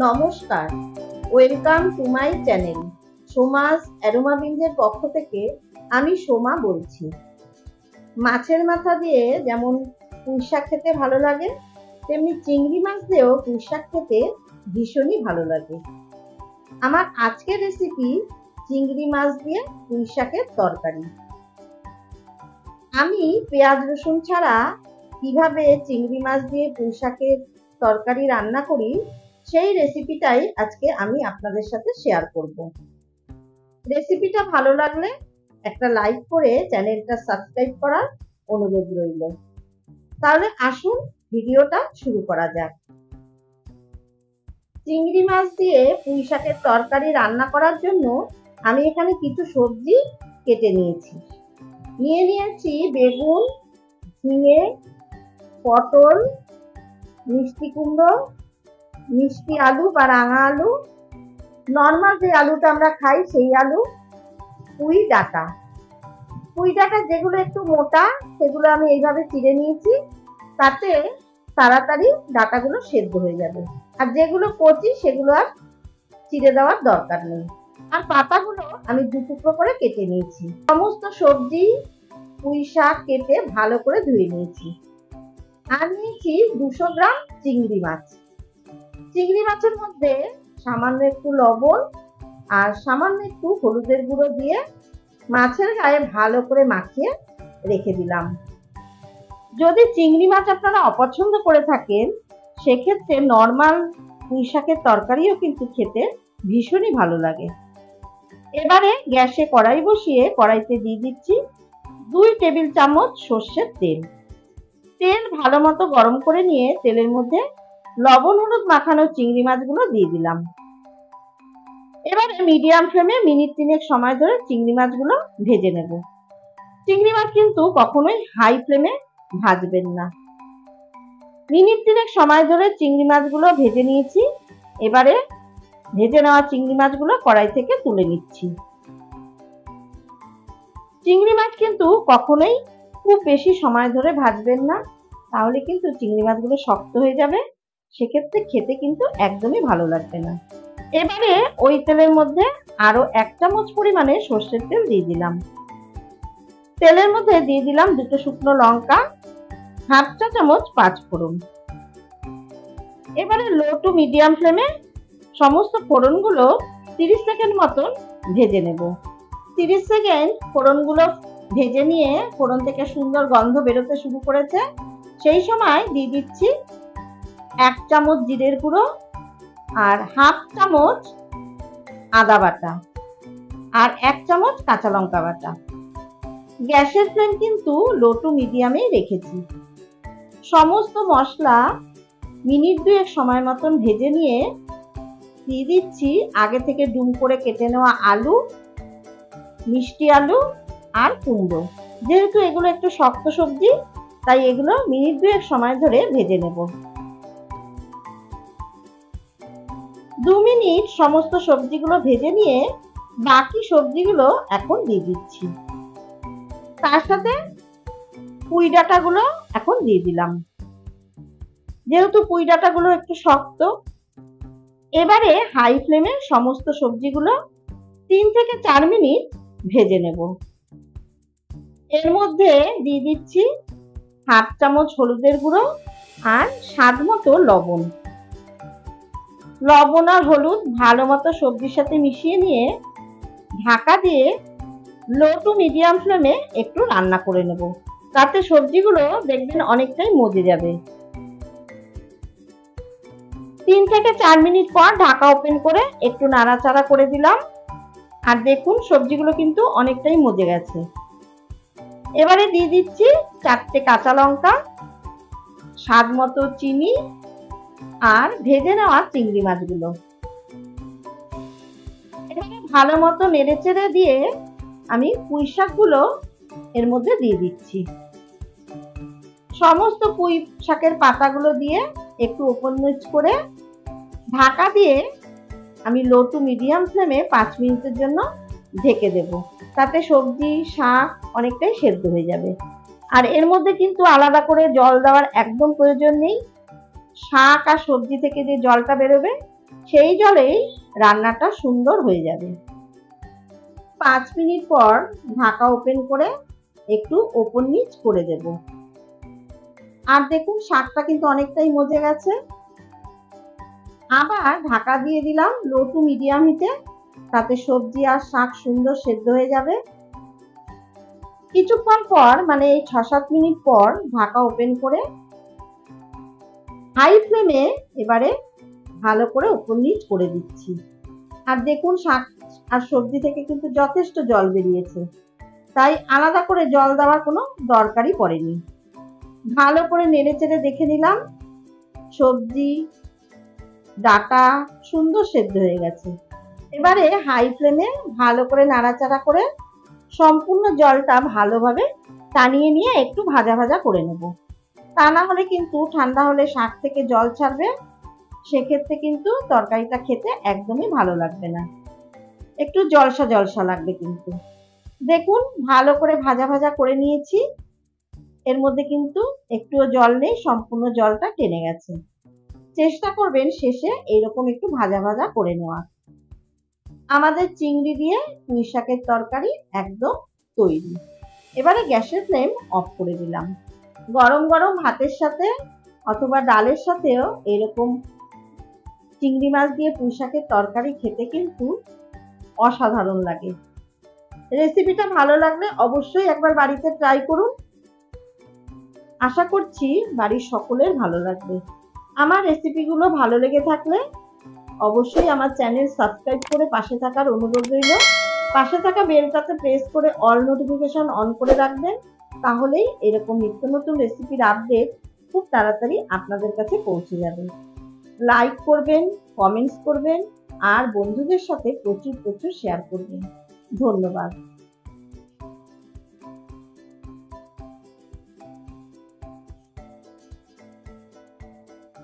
নমস্কার, welcome to my channel Soma's aroma বিনসের পক্ষ থেকে আমি সোমা বলছি। মাছের মাথা দিয়ে যেমন পুঁই শাক খেতে ভালো লাগে, তেমনি চিংড়ি মাছ দিয়েও পুঁই শাক খেতে ভীষণই ভালো লাগে। আমার আজকের রেসিপি চিংড়ি মাছ দিয়ে পুঁই শাকের তরকারি। আমি পেঁয়াজ রসুন ছাড়া কিভাবে চিংড়ি মাছ দিয়ে পুঁই শাকের তরকারি রান্না করি সেই রেসিপিটাই আজকে আমি আপনাদের সাথে শেয়ার করব। রেসিপিটা ভালো লাগলে একটা লাইক করে চ্যানেলটা সাবস্ক্রাইব করার অনুরোধ রইল। তাহলে আসুন ভিডিওটা শুরু করা যাক। চিংড়ি মাছ দিয়ে পুঁই শাকের তরকারি রান্না করার জন্য আমি এখানে কিছু সবজি কেটে নিয়েছি। নিয়েছি বেগুন, ঝিঙে, পটল, মিষ্টি কুমড়ো, মিষ্টি আলু বা রাঙা আলু, নর্মাল যে আলুটা আমরা খাই সেই আলু, পুঁই ডাঁটা যেগুলো একটু মোটা সেগুলো আমি এইভাবে চিড়ে নিয়েছি, তাতে তাড়াতাড়ি ডাঁটাগুলো সেদ্ধ হয়ে যাবে। আর যেগুলো কচি সেগুলো আর চিড়ে দেওয়ার দরকার নেই। আর পাতাগুলো আমি দু টুকরো করে কেটে নিয়েছি। সমস্ত সবজি পুঁই শাক কেটে ভালো করে ধুয়ে নিয়েছি। আর নিয়েছি 200 গ্রাম চিংড়ি মাছ। চিংড়ি মাছের মধ্যে সামান্য একটু লবণ আর সামান্য একটু হলুদের গুঁড়ো দিয়ে মাছের গায়ে ভালো করে মাখিয়ে রেখে দিলাম। যদি চিংড়ি মাছ আপনারা অপছন্দ করে থাকেন সেক্ষেত্রে নর্মাল পুঁই শাকের তরকারিও কিন্তু খেতে ভীষণই ভালো লাগে। এবারে গ্যাসে কড়াই বসিয়ে কড়াইতে দিয়ে দিচ্ছি 2 টেবিল চামচ সর্ষের তেল। তেল ভালো মতো গরম করে নিয়ে তেলের মধ্যে লবণ হলুদ মাখানো চিংড়ি মাছগুলো দিয়ে দিলাম। এবারে মিডিয়াম ফ্লেমে মিনিট 3 সময় ধরে চিংড়ি মাছগুলো ভেজে নেব। চিংড়ি মাছ কিন্তু কখনোই হাই ফ্লেমে ভাজবেন না। মিনিট 3 সময় ধরে চিংড়ি মাছগুলো ভেজে নিয়েছি। এবারে ভেজে নেওয়া চিংড়ি মাছগুলো কড়াই থেকে তুলে নিচ্ছি। চিংড়ি মাছ কিন্তু কখনোই খুব বেশি সময় ধরে ভাজবেন না, তাহলে কিন্তু চিংড়ি মাছগুলো শক্ত হয়ে যাবে, সেক্ষেত্রে খেতে কিন্তু একদমই ভালো লাগবে না। এবারে ওই তেলের মধ্যে আরো 1 চামচ পরিমাণে সর্ষের তেল দিয়ে দিলাম। তেলের মধ্যে দিয়ে দিলাম 2টো শুকনো লঙ্কা, 1/2 চা চামচ পাঁচফোড়ন। এবারে লো টু মিডিয়াম ফ্লেমে সমস্ত ফোড়নগুলো 30 সেকেন্ড মতন ভেজে নেব। 30 সেকেন্ড ফোড়নগুলো ভেজে নিয়ে ফোড়ন থেকে সুন্দর গন্ধ বেরোতে শুরু করেছে, সেই সময় দিয়ে দিচ্ছি 1 চামচ জিরের গুঁড়ো আর 1/2 চামচ আদা বাটা আর 1 চামচ কাঁচা লঙ্কা বাটা। গ্যাসের ফ্লেম কিন্তু লো টু মিডিয়ামেই রেখেছি। সমস্ত মশলা মিনিট 2 সময় মতন ভেজে নিয়ে দিয়ে দিচ্ছি আগে থেকে ডুম করে কেটে নেওয়া আলু, মিষ্টি আলু আর কুমড়ো। যেহেতু এগুলো একটু শক্ত সবজি তাই এগুলো মিনিট 2 সময় ধরে ভেজে নেব। 2 মিনিট সমস্ত সবজিগুলো ভেজে নিয়ে বাকি সবজিগুলো এখন দিয়ে দিচ্ছি। তার সাথে পুঁই ডাঁটাগুলো এখন দিয়ে দিলাম। যেহেতু পুঁই ডাঁটাগুলো একটু শক্ত, এবারে হাই ফ্লেমে সমস্ত সবজিগুলো 3 থেকে 4 মিনিট ভেজে নেব। এর মধ্যে দিয়ে দিচ্ছি 1/2 চামচ হলুদের গুঁড়ো আর স্বাদ মতো লবণ। লবণ আর হলুদ ভালো মতো সবজির সাথে মিশিয়ে নিয়ে ঢাকা দিয়ে লো টু মিডিয়াম ফ্লেমে একটু রান্না করে নেব, তাতে সবজিগুলো দেখবেন অনেকটাই মজে যাবে। 3 থেকে 4 মিনিট পর ঢাকা ওপেন করে একটু নাড়াচাড়া করে দিলাম, আর দেখুন সবজিগুলো কিন্তু অনেকটাই মজে গেছে। এবারে দিয়ে দিচ্ছি 4টে কাঁচা লঙ্কা, স্বাদ মতো চিনি আর ভেজে নেওয়া চিংড়ি মাছগুলো। এবারে ভালো মতো নেড়েচেড়ে দিয়ে আমি পুঁই শাকগুলো এর মধ্যে দিয়ে দিচ্ছি। সমস্ত পুঁই শাকের পাতাগুলো দিয়ে একটু ওপর নিচ করে ঢাকা দিয়ে আমি লো টু মিডিয়াম ফ্লেমে 5 মিনিটের জন্য ঢেকে দেব, তাতে সবজি শাক অনেকটাই সেদ্ধ হয়ে যাবে। আর এর মধ্যে কিন্তু আলাদা করে জল দেওয়ার একদম প্রয়োজন নেই। শাক আর সবজি থেকে যে জলটা বেরোবে সেই জলেই রান্নাটা সুন্দর হয়ে যাবে। 5 মিনিট পর ঢাকা ওপেন করে একটু ওপর নিচ করে দেব। আর দেখুন শাকটা কিন্তু অনেকটাই মজে গেছে। আবার ঢাকা দিয়ে দিলাম লো টু মিডিয়াম হিটে, তাতে সবজি আর শাক সুন্দর সেদ্ধ হয়ে যাবে। কিছুক্ষণ পর মানে এই 6-7 মিনিট পর ঢাকা ওপেন করে হাই ফ্লেমে এবারে ভালো করে ওপর নিচ করে দিচ্ছি। আর দেখুন শাক আর সবজি থেকে কিন্তু যথেষ্ট জল বেরিয়েছে, তাই আলাদা করে জল দেওয়ার কোনো দরকারই পড়েনি। ভালো করে নেড়ে চেড়ে দেখে নিলাম সবজি ডাটা সুন্দর সেদ্ধ হয়ে গেছে। এবারে হাই ফ্লেমে ভালো করে নাড়াচাড়া করে সম্পূর্ণ জলটা ভালোভাবে টানিয়ে নিয়ে একটু ভাজা ভাজা করে নেব। তা না হলে কিন্তু ঠান্ডা হলে শাক থেকে জল ছাড়বে, সেক্ষেত্রে কিন্তু তরকারিটা খেতে একদমই ভালো লাগবে না, একটু জলসা জলসা লাগবে। কিন্তু দেখুন ভালো করে ভাজা ভাজা করে নিয়েছি, এর মধ্যে কিন্তু একটুও জল নেই, সম্পূর্ণ জলটা টেনে গেছে। চেষ্টা করবেন শেষে এইরকম একটু ভাজা ভাজা করে নেওয়া। আমাদের চিংড়ি দিয়ে পুঁই শাকের তরকারি একদম তৈরি। এবারে গ্যাসের ফ্লেম অফ করে দিলাম। গরম গরম ভাতের সাথে অথবা ডালের সাথেও এরকম চিংড়ি মাছ দিয়ে পুঁই শাকের তরকারি খেতে কিন্তু অসাধারণ লাগে। রেসিপিটা ভালো লাগলে অবশ্যই একবার বাড়িতে ট্রাই করুন। আশা করছি বাড়ির সকলের ভালো লাগবে। আমার রেসিপিগুলো ভালো লেগে থাকলে অবশ্যই আমার চ্যানেল সাবস্ক্রাইব করে পাশে থাকার অনুরোধ রইল। পাশে থাকা বেলটাতে প্রেস করে অল নোটিফিকেশন অন করে রাখবেন, তাহলেই এরকম নিত্য নতুন রেসিপির আপডেট খুব তাড়াতাড়ি আপনাদের কাছে পৌঁছে যাবে। লাইক করবেন, কমেন্টস করবেন আর বন্ধুদের সাথে প্রচুর শেয়ার করবেন। ধন্যবাদ।